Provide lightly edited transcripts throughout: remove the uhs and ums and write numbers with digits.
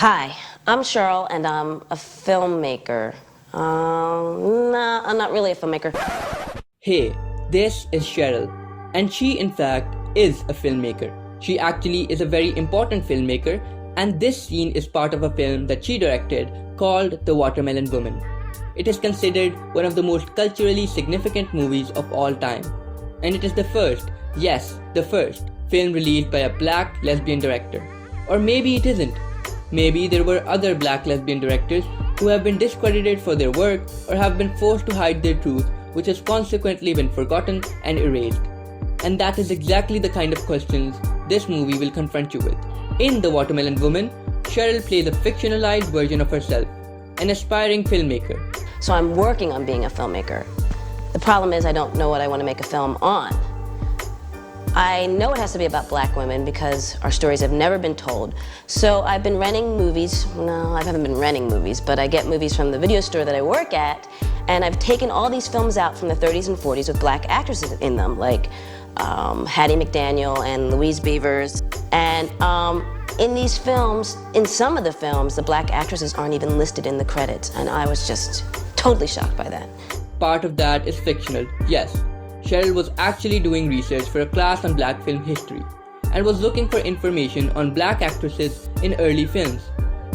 Hi, I'm Cheryl and I'm a filmmaker. Nah, I'm not really a filmmaker. Hey, this is Cheryl, and she in fact is a filmmaker. She actually is a very important filmmaker, and this scene is part of a film that she directed called The Watermelon Woman. It is considered one of the most culturally significant movies of all time, and it is the first, yes, the first, film released by a black lesbian director. Or maybe it isn't. Maybe there were other black lesbian directors who have been discredited for their work or have been forced to hide their truth, which has consequently been forgotten and erased. And that is exactly the kind of questions this movie will confront you with. In The Watermelon Woman, Cheryl plays a fictionalized version of herself, an aspiring filmmaker. So I'm working on being a filmmaker. The problem is I don't know what I want to make a film on. I know it has to be about black women because our stories have never been told. So I've been renting movies. No, I haven't been renting movies, but I get movies from the video store that I work at, and I've taken all these films out from the 30s and 40s with black actresses in them, like Hattie McDaniel and Louise Beavers. And in these films, in some of the films, the black actresses aren't even listed in the credits, and I was just totally shocked by that. Part of that is fictional, yes. Cheryl was actually doing research for a class on black film history and was looking for information on black actresses in early films.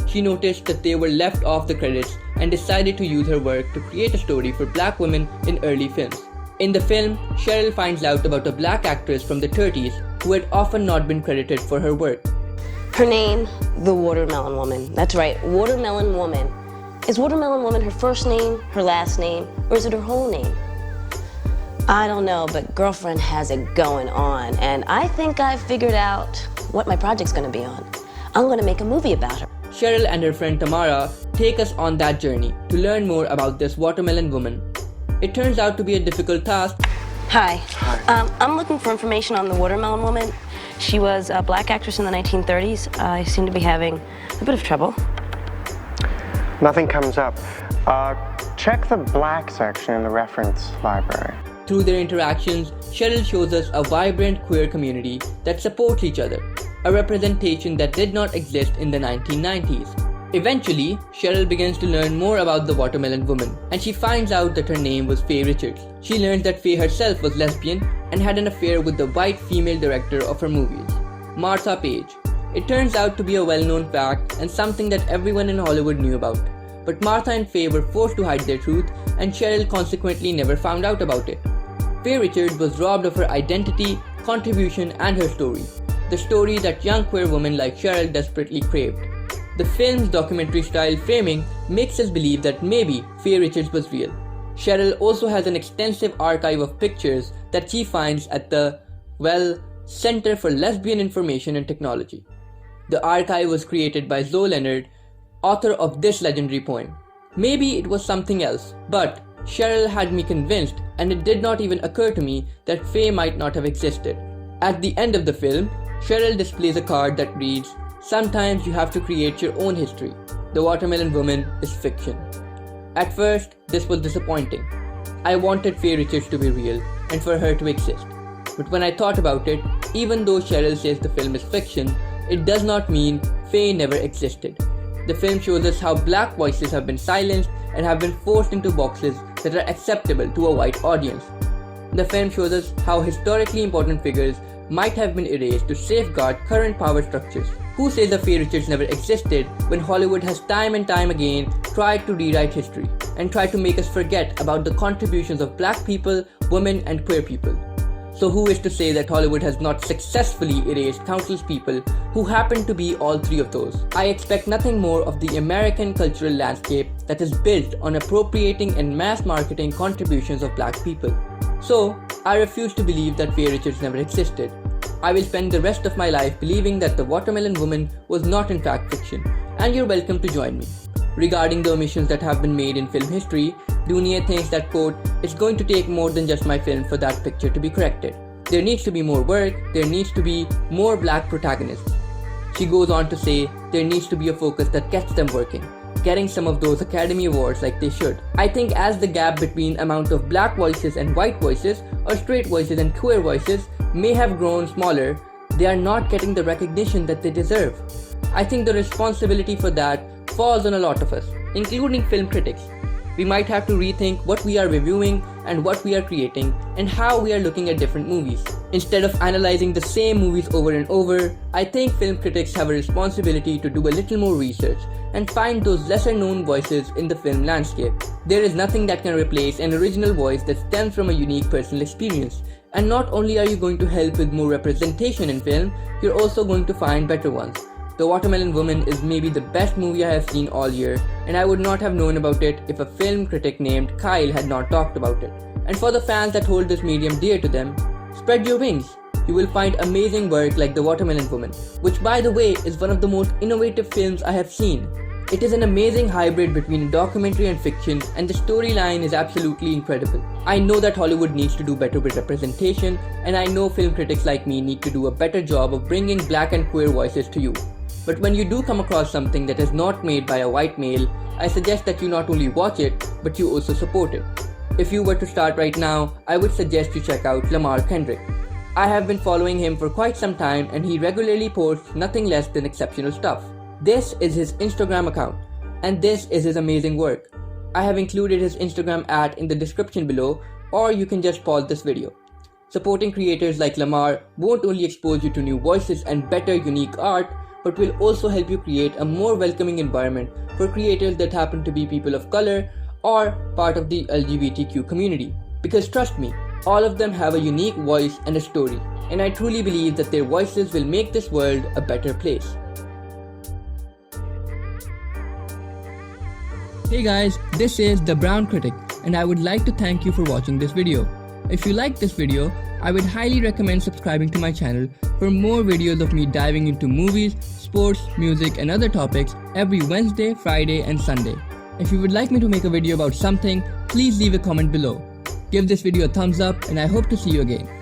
She noticed that they were left off the credits and decided to use her work to create a story for black women in early films. In the film, Cheryl finds out about a black actress from the 30s who had often not been credited for her work. Her name, the Watermelon Woman. That's right, Watermelon Woman. Is Watermelon Woman her first name, her last name, or is it her whole name? I don't know, but girlfriend has it going on, and I think I've figured out what my project's gonna be on. I'm gonna make a movie about her. Cheryl and her friend Tamara take us on that journey to learn more about this watermelon woman. It turns out to be a difficult task. Hi. I'm looking for information on the Watermelon Woman. She was a black actress in the 1930s. I seem to be having a bit of trouble. Nothing comes up. Check the black section in the reference library. Through their interactions, Cheryl shows us a vibrant queer community that supports each other, a representation that did not exist in the 1990s. Eventually, Cheryl begins to learn more about the Watermelon Woman, and she finds out that her name was Faye Richards. She learns that Faye herself was lesbian and had an affair with the white female director of her movies, Martha Page. It turns out to be a well-known fact and something that everyone in Hollywood knew about. But Martha and Faye were forced to hide their truth, and Cheryl consequently never found out about it. Faye Richards was robbed of her identity, contribution, and her story. The story that young queer women like Cheryl desperately craved. The film's documentary-style framing makes us believe that maybe Faye Richards was real. Cheryl also has an extensive archive of pictures that she finds at the, Center for Lesbian Information and Technology. The archive was created by Zoe Leonard, author of this legendary poem. Maybe it was something else, but Cheryl had me convinced, and it did not even occur to me that Faye might not have existed. At the end of the film, Cheryl displays a card that reads, "Sometimes you have to create your own history. The Watermelon Woman is fiction." At first, this was disappointing. I wanted Faye Richards to be real and for her to exist. But when I thought about it, even though Cheryl says the film is fiction, it does not mean Faye never existed. The film shows us how black voices have been silenced and have been forced into boxes that are acceptable to a white audience. The film shows us how historically important figures might have been erased to safeguard current power structures. Who says that Faye Richards never existed when Hollywood has time and time again tried to rewrite history and tried to make us forget about the contributions of black people, women, and queer people? So who is to say that Hollywood has not successfully erased countless people who happen to be all three of those? I expect nothing more of the American cultural landscape that is built on appropriating and mass marketing contributions of black people. So, I refuse to believe that Faye Richards never existed. I will spend the rest of my life believing that the Watermelon Woman was not in fact fiction, and you're welcome to join me. Regarding the omissions that have been made in film history, Dunye thinks that, quote, "It's going to take more than just my film for that picture to be corrected. There needs to be more work, there needs to be more black protagonists." She goes on to say there needs to be a focus that gets them working, getting some of those Academy Awards like they should. I think as the gap between amount of black voices and white voices, or straight voices and queer voices, may have grown smaller, they are not getting the recognition that they deserve. I think the responsibility for that falls on a lot of us, including film critics. We might have to rethink what we are reviewing and what we are creating and how we are looking at different movies. Instead of analyzing the same movies over and over, I think film critics have a responsibility to do a little more research and find those lesser known voices in the film landscape. There is nothing that can replace an original voice that stems from a unique personal experience. And not only are you going to help with more representation in film, you're also going to find better ones. The Watermelon Woman is maybe the best movie I have seen all year, and I would not have known about it if a film critic named Kyle had not talked about it. And for the fans that hold this medium dear to them, spread your wings. You will find amazing work like The Watermelon Woman, which by the way is one of the most innovative films I have seen. It is an amazing hybrid between a documentary and fiction, and the storyline is absolutely incredible. I know that Hollywood needs to do better with representation, and I know film critics like me need to do a better job of bringing black and queer voices to you. But when you do come across something that is not made by a white male, I suggest that you not only watch it, but you also support it. If you were to start right now, I would suggest you check out Lamar Kendrick. I have been following him for quite some time, and he regularly posts nothing less than exceptional stuff. This is his Instagram account, and this is his amazing work. I have included his Instagram @ in the description below, or you can just pause this video. Supporting creators like Lamar won't only expose you to new voices and better unique art, but will also help you create a more welcoming environment for creators that happen to be people of color or part of the LGBTQ community. Because trust me, all of them have a unique voice and a story, and I truly believe that their voices will make this world a better place. Hey guys, this is The Brown Critic, and I would like to thank you for watching this video. If you liked this video, I would highly recommend subscribing to my channel for more videos of me diving into movies, sports, music and other topics every Wednesday, Friday and Sunday. If you would like me to make a video about something, please leave a comment below. Give this video a thumbs up and I hope to see you again.